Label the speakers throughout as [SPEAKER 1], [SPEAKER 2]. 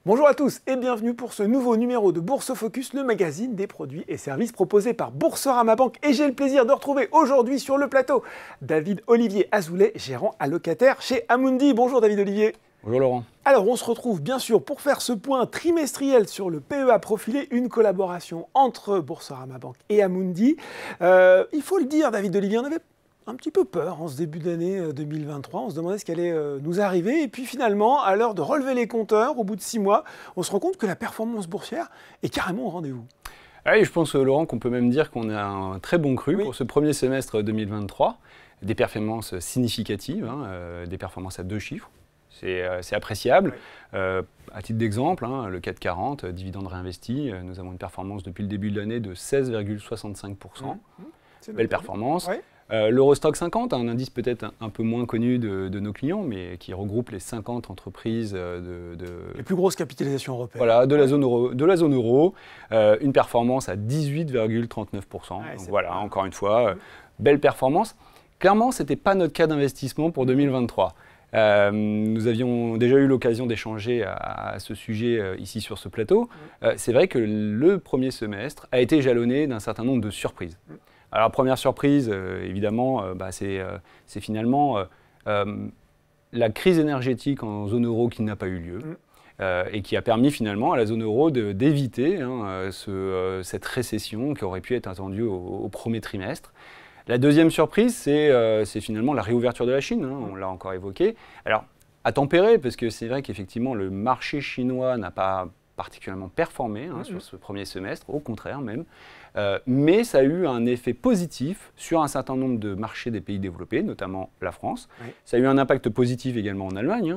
[SPEAKER 1] Bonjour à tous et bienvenue pour ce nouveau numéro de Bourse Focus, le magazine des produits et services proposés par Boursorama Banque. Et j'ai le plaisir de retrouver aujourd'hui sur le plateau David Olivier Azoulay, gérant allocataire chez Amundi. Bonjour David Olivier.
[SPEAKER 2] Bonjour Laurent.
[SPEAKER 1] Alors on se retrouve bien sûr pour faire ce point trimestriel sur le PEA profilé, une collaboration entre Boursorama Banque et Amundi. Il faut le dire David Olivier, on avait un petit peu peur en ce début d'année 2023, on se demandait ce qui allait nous arriver, et puis finalement, à l'heure de relever les compteurs, au bout de 6 mois, on se rend compte que la performance boursière est carrément au rendez-vous.
[SPEAKER 2] Oui, je pense Laurent qu'on peut même dire qu'on a un très bon cru pour ce premier semestre 2023, des performances significatives, des performances à 2 chiffres. C'est appréciable. Oui. À titre d'exemple, le CAC 40, dividende réinvesti, nous avons une performance depuis le début de l'année de 16,65%. Belle performance. Oui. L'Eurostoxx 50, un indice peut-être un peu moins connu de nos clients, mais qui regroupe les 50 entreprises
[SPEAKER 1] les plus grosses capitalisations européennes.
[SPEAKER 2] Voilà, de la zone euro, une performance à 18,39%. Ouais, donc voilà, encore une fois, belle performance. Clairement, ce n'était pas notre cas d'investissement pour 2023. Nous avions déjà eu l'occasion d'échanger à ce sujet ici sur ce plateau. C'est vrai que le premier semestre a été jalonné d'un certain nombre de surprises. Alors, première surprise, évidemment, c'est finalement la crise énergétique en zone euro qui n'a pas eu lieu et qui a permis finalement à la zone euro d'éviter cette récession qui aurait pu être attendue au premier trimestre. La deuxième surprise, c'est finalement la réouverture de la Chine, on l'a encore évoqué. Alors, à tempérer, parce que c'est vrai qu'effectivement, le marché chinois n'a pas particulièrement performé sur ce premier semestre, au contraire même. Mais ça a eu un effet positif sur un certain nombre de marchés des pays développés, notamment la France. Oui. Ça a eu un impact positif également en Allemagne.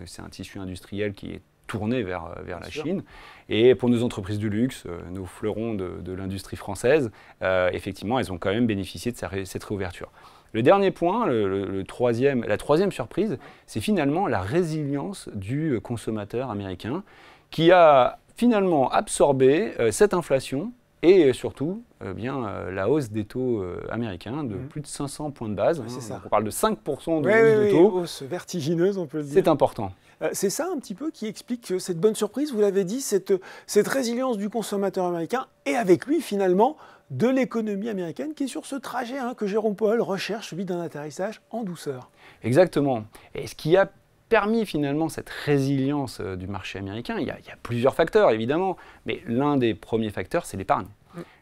[SPEAKER 2] C'est un tissu industriel qui est tourné vers la Chine. Et pour nos entreprises du luxe, nos fleurons de l'industrie française, effectivement, elles ont quand même bénéficié de cette réouverture. Le dernier point, la troisième surprise, c'est finalement la résilience du consommateur américain qui a finalement absorbé cette inflation et surtout la hausse des taux américains de plus de 500 points de base. On parle de 5% de hausse de taux.
[SPEAKER 1] Hausse vertigineuse, on peut le dire.
[SPEAKER 2] C'est important.
[SPEAKER 1] C'est ça un petit peu qui explique cette bonne surprise, vous l'avez dit, cette résilience du consommateur américain et avec lui finalement de l'économie américaine qui est sur ce trajet que Jérôme Powell recherche, celui d'un atterrissage en douceur.
[SPEAKER 2] Exactement. Et ce qui a permis finalement cette résilience du marché américain, il y a plusieurs facteurs évidemment, mais l'un des premiers facteurs c'est l'épargne.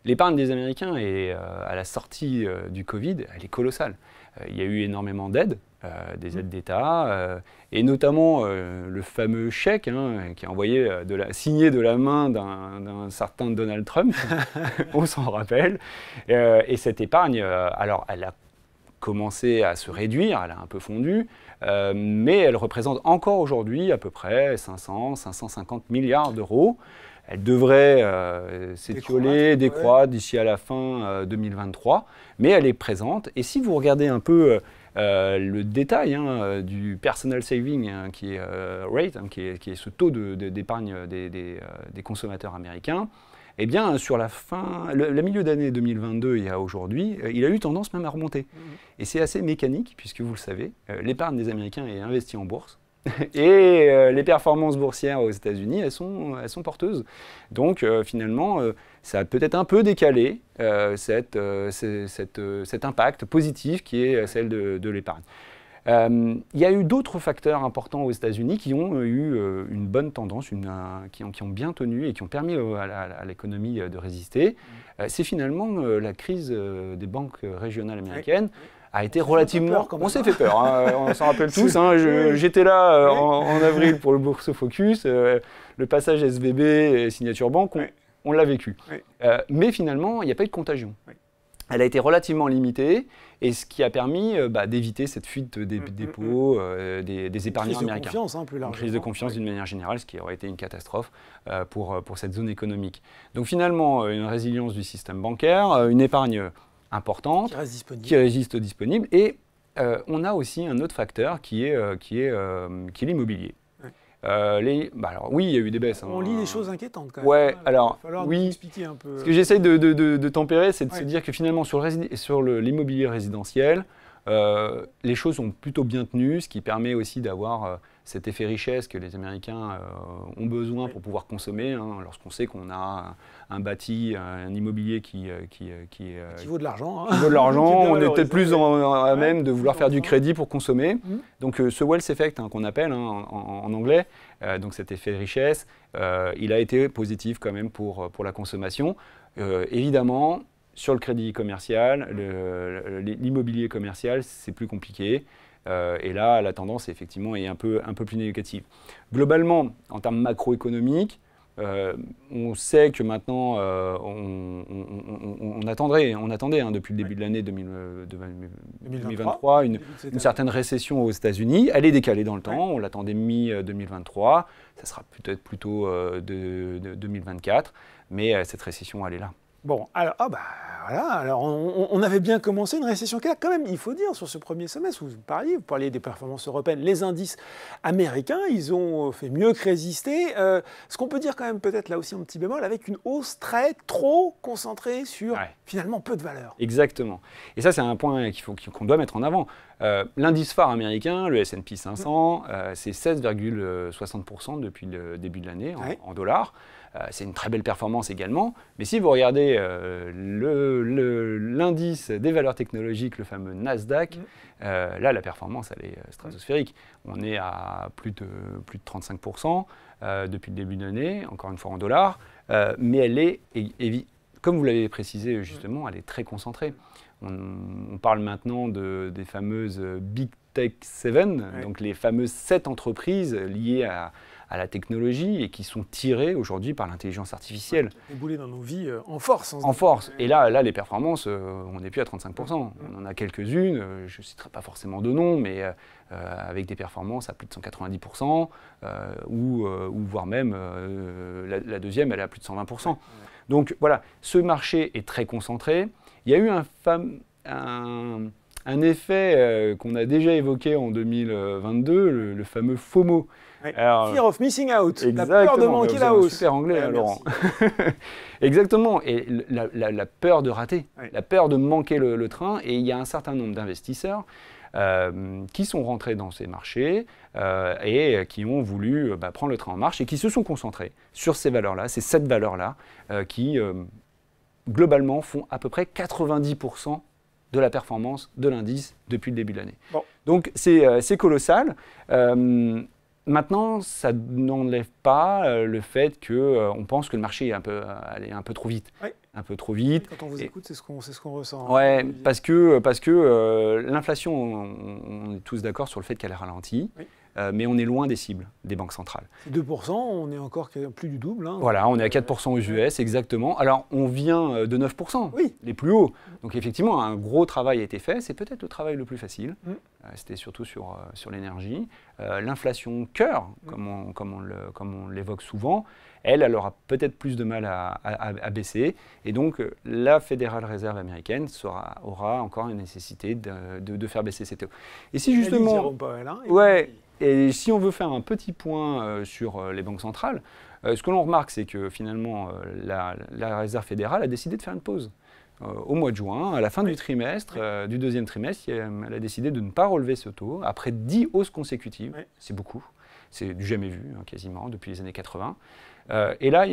[SPEAKER 2] L'épargne des Américains à la sortie du Covid, elle est colossale. Il y a eu énormément d'aides, des aides d'État, et notamment le fameux chèque qui est envoyé, signé de la main d'un certain Donald Trump, on s'en rappelle. Et cette épargne, alors elle a commencé à se réduire, elle a un peu fondu, mais elle représente encore aujourd'hui à peu près 500-550 milliards d'euros. Elle devrait s'étioler, décroître d'ici à la fin 2023, mais elle est présente. Et si vous regardez un peu le détail du personal saving qui est rate, qui est ce taux d'épargne des consommateurs américains, eh bien, sur la milieu d'année 2022 et à aujourd'hui, il a eu tendance même à remonter. Et c'est assez mécanique, puisque vous le savez, l'épargne des Américains est investie en bourse. Et les performances boursières aux États-Unis, elles sont porteuses. Donc finalement, ça a peut-être un peu décalé cet impact positif qui est celle de l'épargne. Il y a eu d'autres facteurs importants aux États-Unis qui ont eu une bonne tendance, qui ont bien tenu et qui ont permis à l'économie de résister. C'est finalement la crise des banques régionales américaines. A été relativement... On s'est fait peur, on s'en rappelle tous. J'étais là en avril pour le Bourse Focus. Le passage SVB et Signature Bank, on l'a vécu. Mais finalement, il n'y a pas eu de contagion. Elle a été relativement limitée, et ce qui a permis d'éviter cette fuite des dépôts des épargnants américains. Une crise de confiance d'une manière générale, ce qui aurait été une catastrophe pour cette zone économique. Donc finalement, une résilience du système bancaire, une épargne importante, qui résiste disponible, et on a aussi un autre facteur qui est l'immobilier. Alors, oui, il y a eu des baisses.
[SPEAKER 1] On lit des choses inquiétantes quand même.
[SPEAKER 2] Ouais, alors,
[SPEAKER 1] il va falloir
[SPEAKER 2] oui,
[SPEAKER 1] expliquer un peu.
[SPEAKER 2] Ce que j'essaye de tempérer, c'est de se dire que finalement, sur l'immobilier résidentiel, les choses sont plutôt bien tenues, ce qui permet aussi d'avoir cet effet richesse que les Américains ont besoin pour pouvoir consommer, hein, lorsqu'on sait qu'on a un bâti, un immobilier qui
[SPEAKER 1] vaut de l'argent.
[SPEAKER 2] Qui vaut de l'argent, on est peut-être plus à même de vouloir faire du crédit pour consommer. Donc ce wealth effect, hein, qu'on appelle, hein, en anglais, donc cet effet richesse, il a été positif quand même pour la consommation. Évidemment, sur le crédit commercial, l'immobilier commercial, c'est plus compliqué. Et là, la tendance, effectivement, est un peu plus négative. Globalement, en termes macroéconomiques, on sait que maintenant, on attendait hein, depuis le début de l'année 2023 une certaine récession aux États-Unis. Elle est décalée dans le temps, on l'attendait mi-2023, ça sera peut-être plutôt de 2024, mais cette récession, elle est là.
[SPEAKER 1] Bon, alors, voilà, alors on avait bien commencé une récession qui a quand même, il faut dire, sur ce premier semestre, vous parliez des performances européennes, les indices américains, ils ont fait mieux que résister. Ce qu'on peut dire quand même, peut-être là aussi un petit bémol, avec une hausse trop concentrée sur finalement peu de valeur.
[SPEAKER 2] Exactement. Et ça, c'est un point qu'on doit mettre en avant. L'indice phare américain, le S&P 500, c'est 16,60% depuis le début de l'année en dollars. C'est une très belle performance également. Mais si vous regardez l'indice des valeurs technologiques, le fameux Nasdaq, là, la performance, elle est stratosphérique. On est à plus de 35% depuis le début de l'année, encore une fois en dollars. Mais elle est, comme vous l'avez précisé justement, elle est très concentrée. On parle maintenant des fameuses Big Tech 7, donc les fameuses 7 entreprises liées à la technologie et qui sont tirées aujourd'hui par l'intelligence artificielle.
[SPEAKER 1] Déboulées dans nos vies en force.
[SPEAKER 2] En force. Et là, les performances, on n'est plus à 35%. On en a quelques-unes, je ne citerai pas forcément de nom, mais avec des performances à plus de 190%, ou voire même la deuxième, elle est à plus de 120%. Donc voilà, ce marché est très concentré. Il y a eu un effet qu'on a déjà évoqué en 2022, le fameux FOMO.
[SPEAKER 1] Alors, Fear of missing out, la peur de manquer la hausse.
[SPEAKER 2] Super anglais, Laurent. Exactement, et la peur de rater, la peur de manquer le train. Et il y a un certain nombre d'investisseurs qui sont rentrés dans ces marchés et qui ont voulu prendre le train en marche et qui se sont concentrés sur ces valeurs-là, ces 7 valeurs-là, qui globalement font à peu près 90% de la performance de l'indice depuis le début de l'année. Bon. Donc c'est colossal. Maintenant, ça n'enlève pas le fait qu'on pense que le marché est allé un peu trop vite. Un peu trop vite.
[SPEAKER 1] Quand on vous écoute, c'est ce qu'on ressent.
[SPEAKER 2] Ouais, parce que l'inflation, on est tous d'accord sur le fait qu'elle est ralentie. Mais on est loin des cibles des banques centrales.
[SPEAKER 1] 2%, on est encore plus du double. Hein.
[SPEAKER 2] Voilà, on est à 4% aux US, exactement. Alors, on vient de 9%, les plus hauts. Donc, effectivement, un gros travail a été fait. C'est peut-être le travail le plus facile. C'était surtout sur l'énergie. L'inflation cœur, comme on l'évoque souvent, elle aura peut-être plus de mal à baisser. Et donc, la Fédérale Réserve américaine aura encore une nécessité de faire baisser ses taux. Et si justement...
[SPEAKER 1] Jérôme Powell, hein,
[SPEAKER 2] et si on veut faire un petit point sur les banques centrales, ce que l'on remarque, c'est que finalement, la Réserve fédérale a décidé de faire une pause. Au mois de juin, à la fin du trimestre, du deuxième trimestre, elle a décidé de ne pas relever ce taux après 10 hausses consécutives. C'est beaucoup. C'est du jamais vu, hein, quasiment, depuis les années 80. Et là,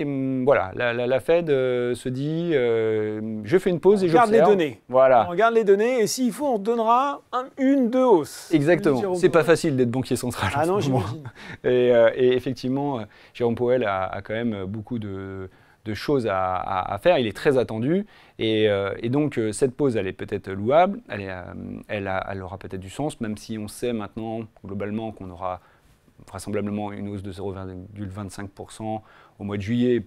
[SPEAKER 2] voilà, la Fed se dit je fais une pause et j'observe.
[SPEAKER 1] On regarde les données.
[SPEAKER 2] Voilà.
[SPEAKER 1] On regarde les données et s'il faut, on donnera deux hausses.
[SPEAKER 2] Exactement. C'est pas facile d'être banquier central.
[SPEAKER 1] Ah non, j'imagine.
[SPEAKER 2] Et effectivement, Jérôme Powell a quand même beaucoup de choses à faire. Il est très attendu. Et donc, cette pause, elle est peut-être louable. Elle aura peut-être du sens, même si on sait maintenant, globalement, qu'on aura vraisemblablement une hausse de 0,25% au mois de juillet,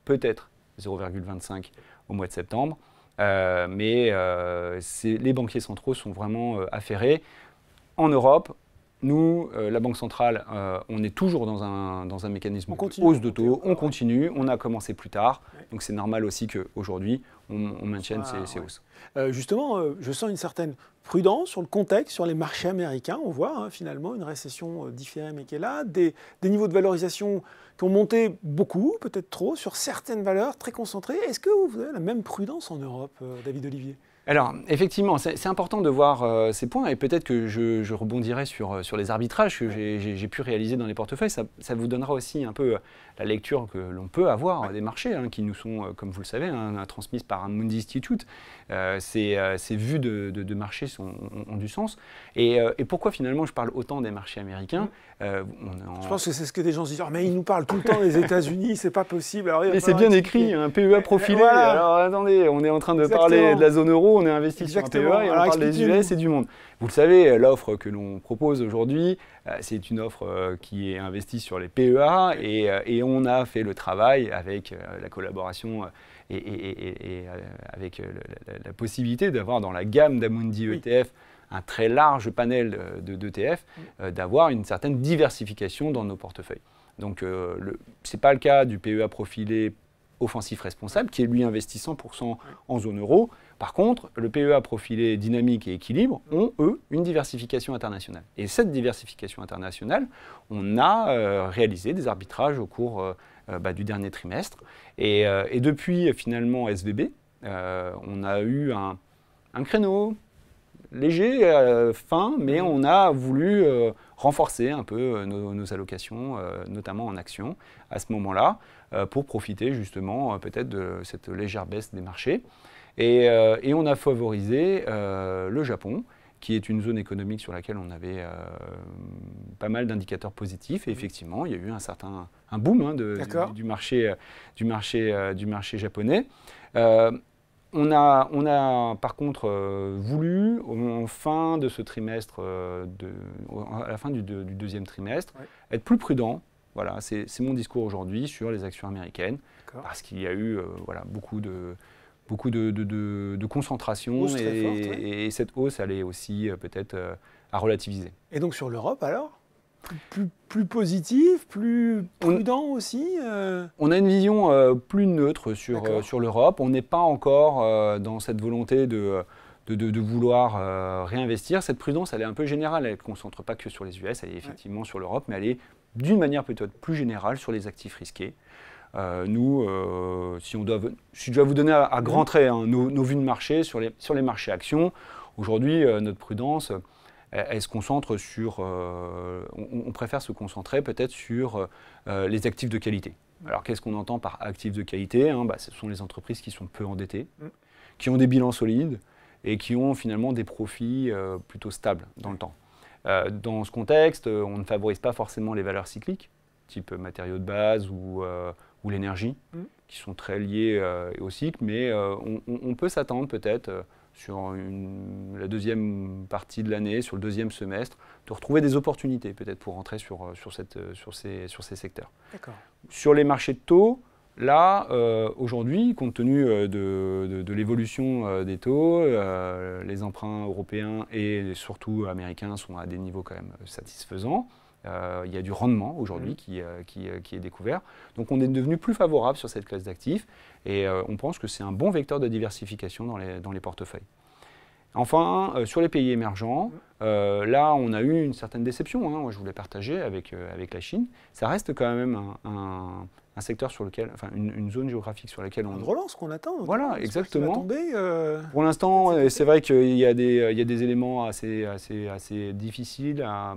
[SPEAKER 2] peut-être 0,25% au mois de septembre. Mais les banquiers centraux sont vraiment affairés. En Europe, nous, la Banque centrale, on est toujours dans un mécanisme de hausse de taux. On continue, on a commencé plus tard. Donc c'est normal aussi qu'aujourd'hui, on maintienne ces hausses.
[SPEAKER 1] Justement, je sens une certaine prudence sur le contexte, sur les marchés américains. On voit finalement une récession différée mais qui est là, des niveaux de valorisation qui ont monté beaucoup, peut-être trop, sur certaines valeurs très concentrées. Est-ce que vous avez la même prudence en Europe, David Olivier ?
[SPEAKER 2] Alors, effectivement, c'est important de voir ces points et peut-être que je rebondirai sur les arbitrages que j'ai pu réaliser dans les portefeuilles. Ça vous donnera aussi un peu la lecture que l'on peut avoir des marchés qui nous sont, comme vous le savez, transmises par un Mundi Institute. Ces vues de marché ont du sens. Et pourquoi finalement je parle autant des marchés américains
[SPEAKER 1] Je pense que c'est ce que des gens se disent. Oh, mais ils nous parlent tout le temps des États-Unis, c'est pas possible. Alors,
[SPEAKER 2] mais c'est bien écrit, un PEA profilé.
[SPEAKER 1] Voilà.
[SPEAKER 2] Alors attendez, on est en train de parler de la zone euro, on est investi sur un PEA et on parle des US et du monde. Vous le savez, l'offre que l'on propose aujourd'hui, c'est une offre qui est investie sur les PEA et on a fait le travail avec la collaboration et avec la possibilité d'avoir dans la gamme d'Amundi ETF un très large panel d'ETF, d'avoir une certaine diversification dans nos portefeuilles. Donc ce n'est pas le cas du PEA profilé offensif responsable, qui est lui investi 100% en zone euro. Par contre, le PEA profilé dynamique et équilibre ont, eux, une diversification internationale. Et cette diversification internationale, on a réalisé des arbitrages au cours du dernier trimestre. Et depuis, finalement, SVB, on a eu un créneau léger, fin, mais on a voulu renforcer un peu nos allocations, notamment en actions, à ce moment-là, pour profiter justement peut-être de cette légère baisse des marchés. Et on a favorisé le Japon, qui est une zone économique sur laquelle on avait pas mal d'indicateurs positifs. Et effectivement, il y a eu un boom du marché japonais. On a par contre voulu, en fin de ce trimestre, à la fin du deuxième trimestre, être plus prudent. Voilà, c'est mon discours aujourd'hui sur les actions américaines, parce qu'il y a eu beaucoup de concentration et cette hausse, elle est aussi peut-être à relativiser.
[SPEAKER 1] Et donc sur l'Europe alors ? Plus positif, plus prudent aussi
[SPEAKER 2] On a une vision plus neutre sur l'Europe. On n'est pas encore dans cette volonté de vouloir réinvestir. Cette prudence, elle est un peu générale. Elle ne se concentre pas que sur les US, elle est effectivement sur l'Europe, mais elle est d'une manière peut-être plus générale sur les actifs risqués. Nous, si je dois vous donner à grands traits nos vues de marché sur les marchés actions, aujourd'hui, notre prudence, elle se concentre sur... on préfère se concentrer peut-être sur les actifs de qualité. Alors, qu'est-ce qu'on entend par actifs de qualité ? Ce sont les entreprises qui sont peu endettées, qui ont des bilans solides et qui ont finalement des profits plutôt stables dans le temps. Dans ce contexte, on ne favorise pas forcément les valeurs cycliques, type matériaux de base ou l'énergie, qui sont très liés au cycle, mais on peut s'attendre peut-être sur la deuxième partie de l'année, sur le deuxième semestre, de retrouver des opportunités peut-être pour rentrer sur ces secteurs. Sur les marchés de taux, là, aujourd'hui, compte tenu de l'évolution des taux, les emprunts européens et surtout américains sont à des niveaux quand même satisfaisants. Il y a du rendement aujourd'hui qui est découvert. Donc on est devenu plus favorable sur cette classe d'actifs et on pense que c'est un bon vecteur de diversification dans les portefeuilles. Enfin, sur les pays émergents, là on a eu une certaine déception, moi je voulais partager avec la Chine. Ça reste quand même un secteur sur lequel, enfin une zone géographique sur laquelle on...
[SPEAKER 1] Une relance qu'on attend.
[SPEAKER 2] Voilà, exactement.
[SPEAKER 1] Tomber,
[SPEAKER 2] pour l'instant, c'est vrai qu'il y a des éléments assez difficiles à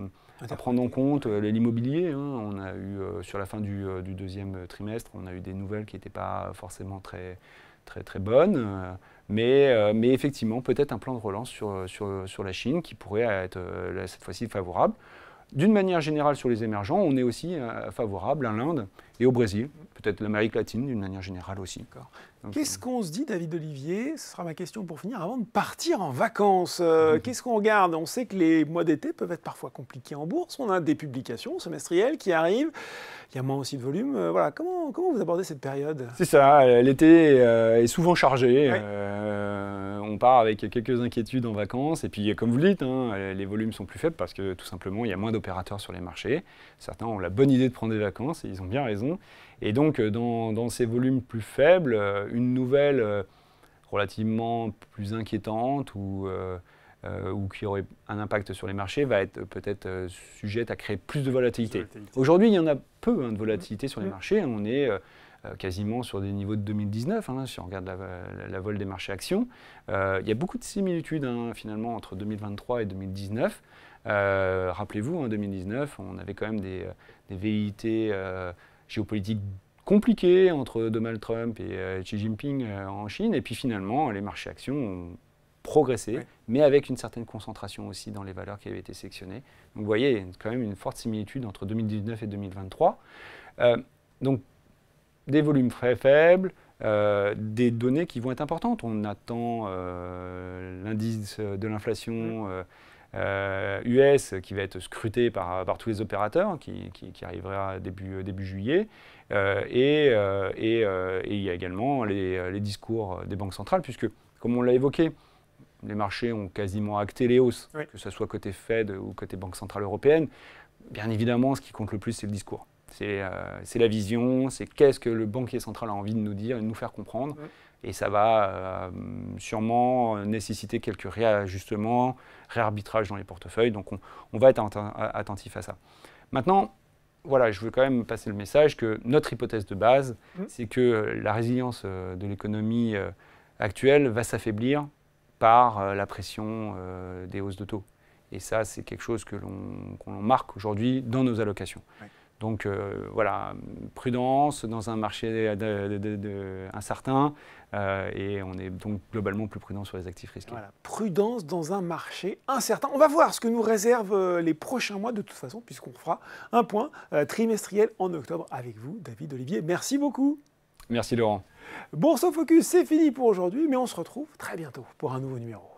[SPEAKER 2] prendre en compte. L'immobilier, on a eu sur la fin du deuxième trimestre, on a eu des nouvelles qui n'étaient pas forcément très bonnes, mais effectivement peut-être un plan de relance sur la Chine qui pourrait être cette fois-ci favorable. D'une manière générale sur les émergents, on est aussi favorable à l'Inde et au Brésil, peut-être l'Amérique latine d'une manière générale aussi.
[SPEAKER 1] Qu'est-ce qu'on se dit, David Olivier, ce sera ma question pour finir, avant de partir en vacances, qu'est-ce qu'on regarde ? On sait que les mois d'été peuvent être parfois compliqués en bourse, on a des publications semestrielles qui arrivent, il y a moins aussi de volume. Voilà. Comment vous abordez cette période ?
[SPEAKER 2] C'est ça, l'été est souvent chargé. On part avec quelques inquiétudes en vacances. Et puis, comme vous le dites, les volumes sont plus faibles parce que tout simplement, il y a moins d'opérateurs sur les marchés. Certains ont la bonne idée de prendre des vacances et ils ont bien raison. Et donc, dans ces volumes plus faibles, une nouvelle relativement plus inquiétante ou qui aurait un impact sur les marchés va être peut-être sujette à créer plus de volatilité. Aujourd'hui, il y en a peu de volatilité sur les marchés. On est quasiment sur des niveaux de 2019, hein, si on regarde la vol des marchés actions. Il y a beaucoup de similitudes finalement entre 2023 et 2019. Rappelez-vous, en 2019, on avait quand même des velléités géopolitiques compliquées entre Donald Trump et Xi Jinping en Chine. Et puis finalement, les marchés actions ont progressé, mais avec une certaine concentration aussi dans les valeurs qui avaient été sélectionnées. Donc vous voyez, il y a quand même une forte similitude entre 2019 et 2023. Donc des volumes très faibles, des données qui vont être importantes. On attend l'indice de l'inflation US qui va être scruté par tous les opérateurs, qui arrivera début juillet. Et il y a également les discours des banques centrales, puisque, comme on l'a évoqué, les marchés ont quasiment acté les hausses, que ce soit côté Fed ou côté Banque Centrale Européenne. Bien évidemment, ce qui compte le plus, c'est le discours. C'est la vision, c'est qu'est-ce que le banquier central a envie de nous dire et de nous faire comprendre. Et ça va sûrement nécessiter quelques réajustements, réarbitrages dans les portefeuilles. Donc on va être attentif à ça. Maintenant, voilà, je veux quand même passer le message que notre hypothèse de base, c'est que la résilience de l'économie actuelle va s'affaiblir par la pression des hausses de taux. Et ça, c'est quelque chose qu'on marque aujourd'hui dans nos allocations. Donc voilà, prudence dans un marché incertain et on est donc globalement plus prudent sur les actifs risqués.
[SPEAKER 1] Voilà, prudence dans un marché incertain. On va voir ce que nous réservent les prochains mois de toute façon, puisqu'on fera un point trimestriel en octobre avec vous, David Olivier. Merci beaucoup.
[SPEAKER 2] Merci Laurent.
[SPEAKER 1] Bourse au Focus, c'est fini pour aujourd'hui, mais on se retrouve très bientôt pour un nouveau numéro.